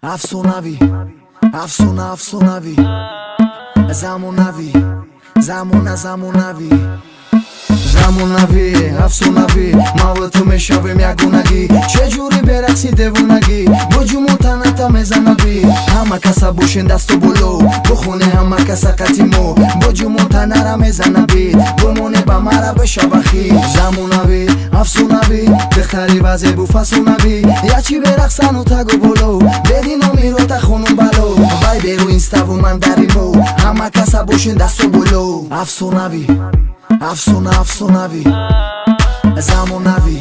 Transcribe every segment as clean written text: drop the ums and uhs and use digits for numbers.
Afsonavi, afsonavi Zamonavi, afsonavi Mavlatu meshave myagunagi Chejuri beraqsi devunagi Bojumutanata mezanavi Hama kasa bushin dasto bolo Bukhune hama kasa katimo Bojumuntanara mezanavi Bumone bamara beshabahi Zamonavi, afsonavi Dekhtari vazebu fasonavi Yachi beraqsanu tago bolo Bedino mirota khunum balo Vai beru instavu mandarimo Hama kasa bushin dasto bolo Afsonavi Afsonavi Zamonavi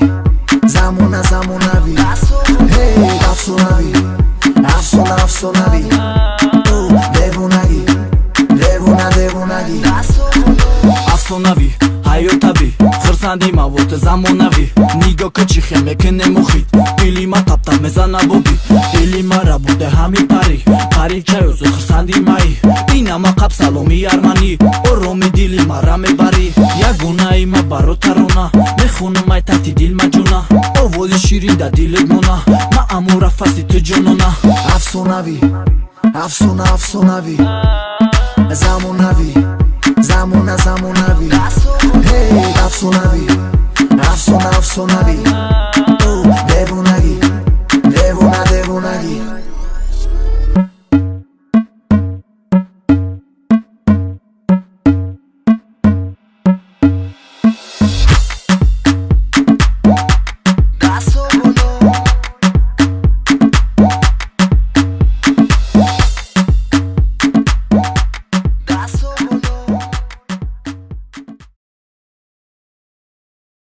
Hey, afsonavi Devunagi Afsonavi hayotаби хурсанди мавот замонави нигоҳ качи хеме ки немохид дили ма тапта мезана боби дили мара буде ҳами пари пари чаёзу хурсанди маи инама қаб саломи армани ороми дили мара мебари ягонаи ма баротарона мехунумай тати дил маҷуна овози ширин да дилет мона ма амура фаси ту ҷонона Afsonavi Zamonavi